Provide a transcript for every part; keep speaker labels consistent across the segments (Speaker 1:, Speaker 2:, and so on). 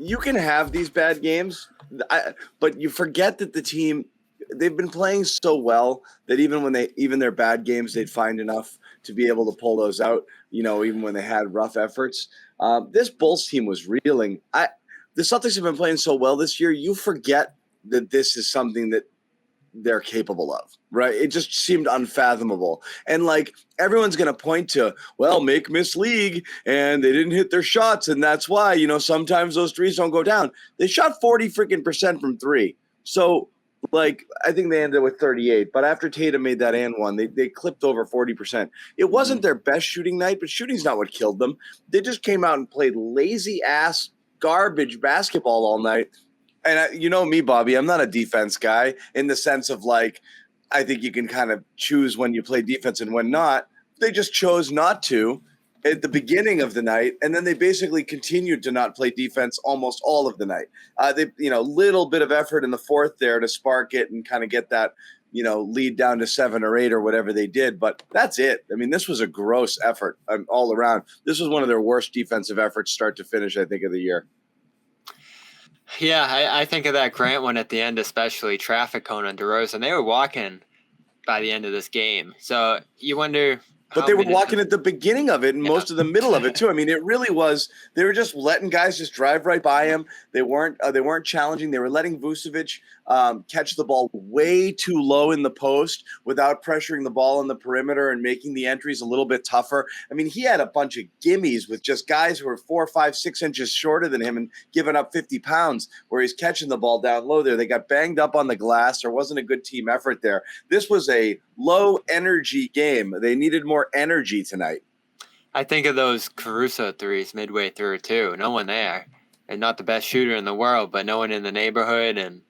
Speaker 1: you can have these bad games, but you forget that the team, they've been playing so well that even their bad games, they'd find enough to be able to pull those out. Even when they had rough efforts. This Bulls team was reeling. The Celtics have been playing so well this year. You forget that this is something that they're capable of, right? It just seemed unfathomable. And everyone's going to point to, well, make miss league and they didn't hit their shots. And that's why, sometimes those threes don't go down. They shot 40% from three. So I think they ended with 38, but after Tatum made that and one, they clipped over 40%. It wasn't their best shooting night, but shooting's not what killed them. They just came out and played lazy ass garbage basketball all night. And you know me, Bobby, I'm not a defense guy in the sense of I think you can kind of choose when you play defense and when not. They just chose not to at the beginning of the night, and then they basically continued to not play defense almost all of the night. Little bit of effort in the fourth there to spark it and kind of get that, lead down to 7 or 8 or whatever they did. But that's it. I mean, this was a gross effort all around. This was one of their worst defensive efforts start to finish, I think, of the year.
Speaker 2: Yeah, I think of that Grant one at the end, especially traffic cone on DeRozan. They were walking by the end of this game. So you wonder.
Speaker 1: But they were walking at the beginning of it and most of the middle of it too. I mean, it really was. They were just letting guys just drive right by him. They weren't challenging. They were letting Vucevic catch the ball way too low in the post without pressuring the ball on the perimeter and making the entries a little bit tougher. I mean, he had a bunch of gimmies with just guys who were 4, 5, 6 inches shorter than him and giving up 50 pounds where he's catching the ball down low there. They got banged up on the glass. There wasn't a good team effort there. This was a low energy game. They needed more energy tonight.
Speaker 2: I think of those Caruso threes midway through too. No one there, and not the best shooter in the world, but no one in the neighborhood, and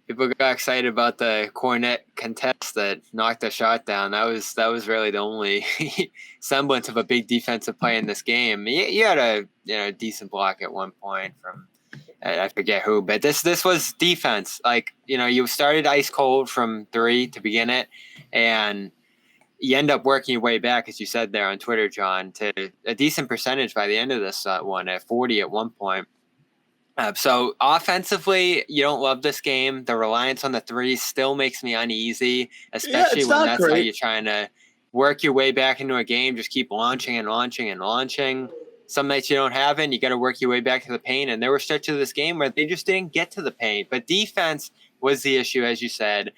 Speaker 2: people got excited about the Cornet contest that knocked the shot down. That was really the only semblance of a big defensive play in this game. You had a decent block at one point from I forget who, but this was defense. You started ice cold from 3 to begin it, and you end up working your way back, as you said there on Twitter, John, to a decent percentage by the end of this one at 40 at one point. So offensively, you don't love this game. The reliance on the threes still makes me uneasy, especially when that's how you're trying to work your way back into a game. Just keep launching and launching and launching. Some nights you don't have it, and you got to work your way back to the paint. And there were stretches of this game where they just didn't get to the paint. But defense was the issue, as you said.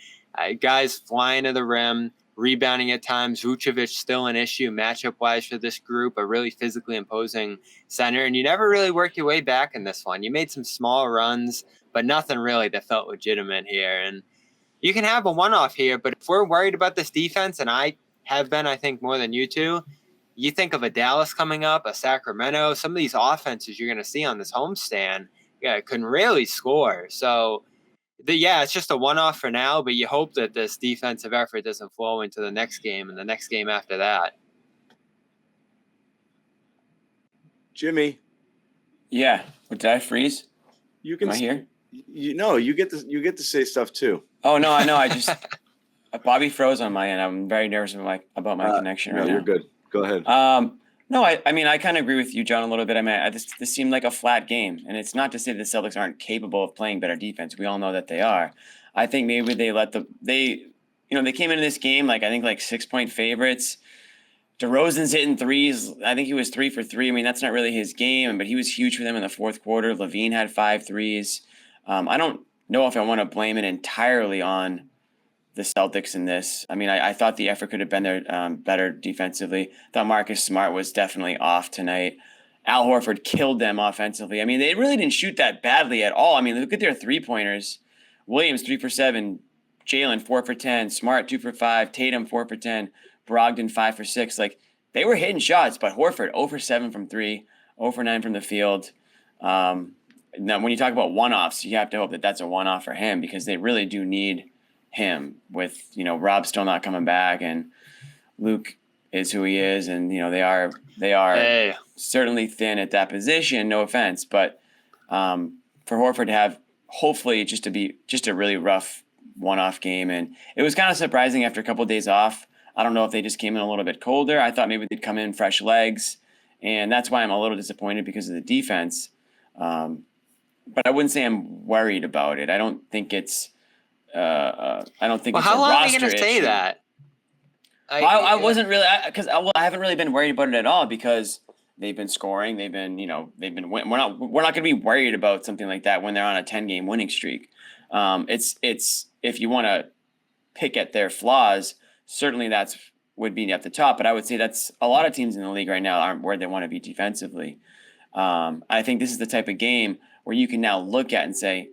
Speaker 2: Guys flying to the rim, rebounding at times. Vucevic still an issue matchup-wise for this group, a really physically imposing center. And you never really worked your way back in this one. You made some small runs, but nothing really that felt legitimate here. And you can have a one-off here, but if we're worried about this defense, and I have been, I think, more than you two, you think of a Dallas coming up, a Sacramento, some of these offenses you're going to see on this homestand can really score. So, it's just a one-off for now, but you hope that this defensive effort doesn't flow into the next game and the next game after that.
Speaker 1: Jimmy.
Speaker 3: Yeah. Did I freeze?
Speaker 1: You can.
Speaker 3: Am I here?
Speaker 1: You get to say stuff too.
Speaker 3: Oh no, I know. I just Bobby froze on my end. I'm very nervous about my connection right now.
Speaker 1: You're good. Go ahead.
Speaker 3: No, I mean, I kind of agree with you, John, a little bit. I mean, this seemed like a flat game, and it's not to say the Celtics aren't capable of playing better defense. We all know that they are. I think maybe they came into this game I think 6-point favorites. DeRozan's hitting threes. I think he was 3 for 3. I mean, that's not really his game, but he was huge for them in the fourth quarter. Levine had 5 threes. I don't know if I want to blame it entirely on the Celtics in this. I mean, I thought the effort could have been there better defensively. I thought Marcus Smart was definitely off tonight. Al Horford killed them offensively. I mean, they really didn't shoot that badly at all. I mean, look at their three-pointers. Williams 3 for 7, Jalen 4 for 10, Smart 2 for 5, Tatum 4 for 10, Brogdon 5 for 6. They were hitting shots, but Horford 0 for 7 from 3, 0 for 9 from the field. Now, when you talk about one-offs, you have to hope that that's a one-off for him because they really do need him with, Rob still not coming back and Luke is who he is. And, they are certainly thin at that position, no offense, but for Horford to have hopefully just a really rough one-off game. And it was kind of surprising after a couple of days off. I don't know if they just came in a little bit colder. I thought maybe they'd come in fresh legs, and that's why I'm a little disappointed because of the defense. but I wouldn't say I'm worried about it. I don't think it's. I don't think
Speaker 2: Well,
Speaker 3: it's a
Speaker 2: how long are you
Speaker 3: roster
Speaker 2: going to say
Speaker 3: issue.
Speaker 2: that?
Speaker 3: I wasn't really because I haven't really been worried about it at all because they've been scoring. They've been we're not going to be worried about something like that when they're on a 10-game winning streak. It's if you want to pick at their flaws, certainly that's would be at the top. But I would say that's a lot of teams in the league right now aren't where they want to be defensively. I think this is the type of game where you can now look at and say,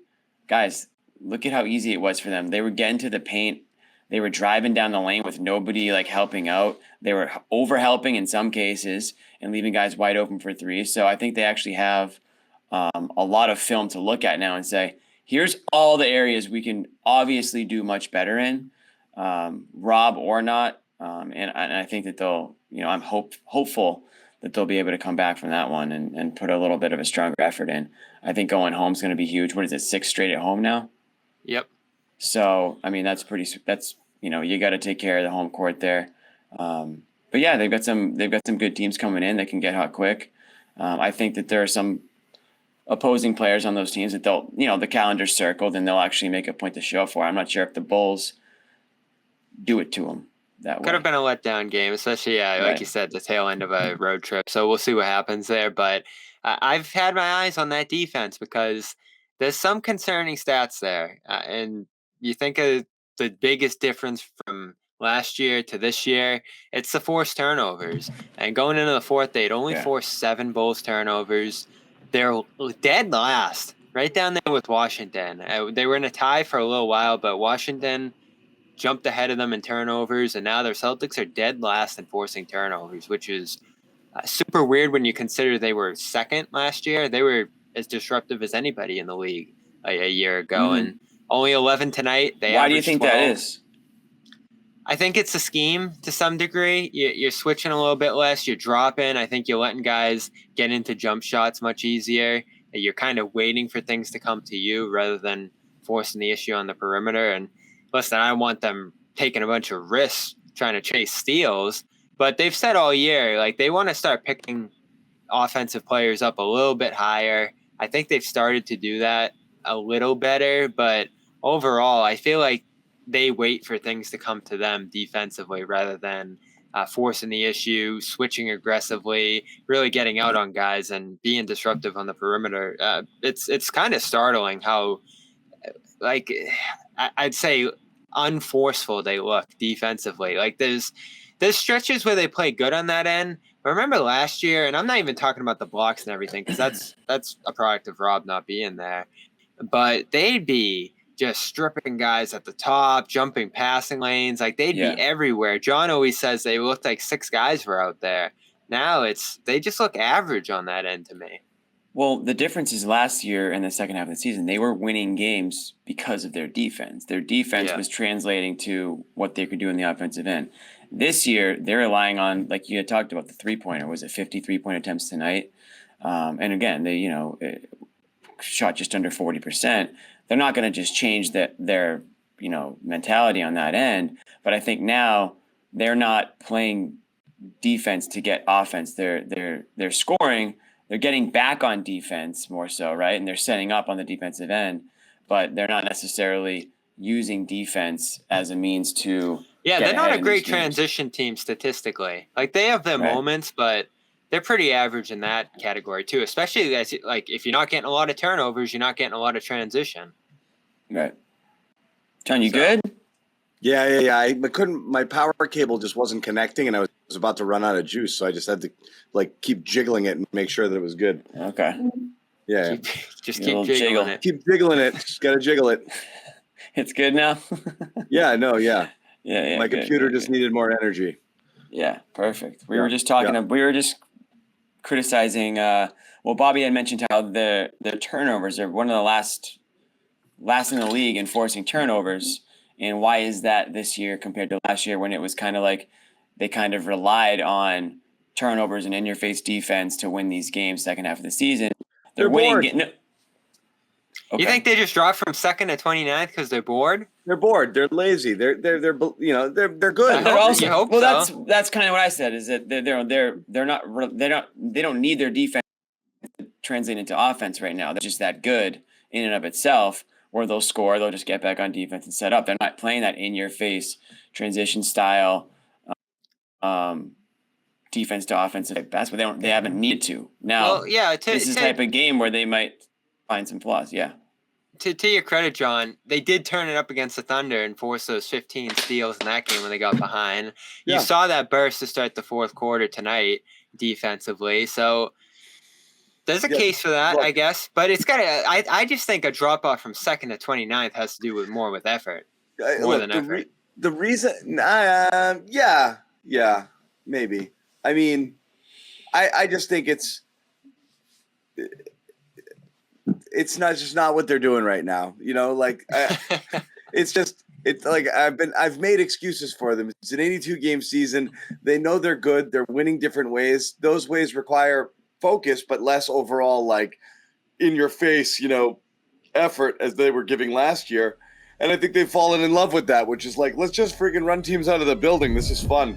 Speaker 3: guys, look at how easy it was for them. They were getting to the paint. They were driving down the lane with nobody like helping out. They were over helping in some cases and leaving guys wide open for threes. So I think they actually have a lot of film to look at now and say, here's all the areas we can obviously do much better in, Rob or not. And I think that they'll, I'm hopeful that they'll be able to come back from that one and put a little bit of a stronger effort in. I think going home is going to be huge. What is it, 6 straight at home now?
Speaker 2: Yep.
Speaker 3: So, I mean, that's you got to take care of the home court there. But yeah, they've got some good teams coming in that can get hot quick. I think that there are some opposing players on those teams that they'll, the calendar's circled and they'll actually make a point to show for. I'm not sure if the Bulls do it to them that way.
Speaker 2: Could have been a letdown game, especially, like you said, the tail end of a road trip. So we'll see what happens there. But I've had my eyes on that defense because there's some concerning stats there. And you think of the biggest difference from last year to this year, it's the forced turnovers. And going into the fourth, they'd only forced 7 Bulls turnovers. They're dead last, right down there with Washington. They were in a tie for a little while, but Washington jumped ahead of them in turnovers, and now their Celtics are dead last in forcing turnovers, which is super weird when you consider they were second last year. They were as disruptive as anybody in the league a year ago, and only 11 tonight.
Speaker 3: Why do you think
Speaker 2: 12.
Speaker 3: that is?
Speaker 2: I think it's a scheme to some degree. You're switching a little bit less. You're dropping. I think you're letting guys get into jump shots much easier. You're kind of waiting for things to come to you rather than forcing the issue on the perimeter. And listen, I want them taking a bunch of risks trying to chase steals, but they've said all year, like they want to start picking offensive players up a little bit higher. I think they've started to do that a little better, but overall, I feel like they wait for things to come to them defensively rather than forcing the issue, switching aggressively, really getting out on guys and being disruptive on the perimeter. It's kind of startling how, like, I'd say unforceful they look defensively. Like there's stretches where they play good on that end. But remember last year, and I'm not even talking about the blocks and everything because that's a product of Rob not being there. But they'd be just stripping guys at the top, jumping passing lanes. Like they'd be everywhere. John always says they looked like 6 guys were out there. Now they just look average on that end to me.
Speaker 3: Well, the difference is last year in the second half of the season, they were winning games because of their defense. Their defense was translating to what they could do in the offensive end. This year, they're relying on, like you had talked about, the three-pointer. Was it 50 three-point attempts tonight? And again, they shot just under 40%. They're not going to just change their mentality on that end. But I think now they're not playing defense to get offense. They're scoring. They're getting back on defense more so, right? And they're setting up on the defensive end, but they're not necessarily using defense as a means to.
Speaker 2: Yeah, they're not a great transition team statistically. Like they have their moments, but they're pretty average in that category too. Especially like if you're not getting a lot of turnovers, you're not getting a lot of transition.
Speaker 3: Right. John, you good?
Speaker 1: Yeah. I couldn't. My power cable just wasn't connecting, and I was about to run out of juice, so I just had to keep jiggling it and make sure that it was good.
Speaker 3: Okay.
Speaker 1: Yeah.
Speaker 2: Keep jiggling it.
Speaker 1: Keep jiggling it. Just gotta jiggle it.
Speaker 3: It's good now.
Speaker 1: Yeah. No. Yeah.
Speaker 3: Yeah.
Speaker 1: My computer just needed more energy.
Speaker 3: Yeah. Perfect. We were just talking. We were just criticizing. Well, Bobby had mentioned how the turnovers are one of the last in the league in forcing turnovers. And why is that this year compared to last year when it was kind of like they kind of relied on turnovers and in-your-face defense to win these games second half of the season? They're winning.
Speaker 1: Bored.
Speaker 2: Okay. You think they just dropped from 2nd to 29th because they're bored?
Speaker 1: They're bored. They're lazy. They're good.
Speaker 3: They're also, that's kind of what I said is that they don't need their defense to translate into offense right now. They're just that good. in and of itself, where they'll score, they'll just get back on defense and set up. They're not playing that in-your-face transition style defense to offensive basketball. They haven't needed to. Now,
Speaker 2: Well, yeah,
Speaker 3: this is the type of game where they might find some flaws. Yeah.
Speaker 2: To your credit, John, they did turn it up against the Thunder and force those 15 steals in that game when they got behind.
Speaker 1: Yeah.
Speaker 2: You saw that burst to start the fourth quarter tonight defensively. So there's a case for that, I guess. But it's got to – I just think a drop-off from 2nd to 29th has to do with more with effort, more than effort.
Speaker 1: The reason yeah, maybe. I mean, I just think it's not just not what they're doing right now. You know, like it's like I've made excuses for them. It's an 82 game season. They know they're good. They're winning different ways. Those ways require focus, but less overall like in your face, you know, effort as they were giving last year. And I think they've fallen in love with that, which is like, let's just freaking run teams out of the building. This is fun.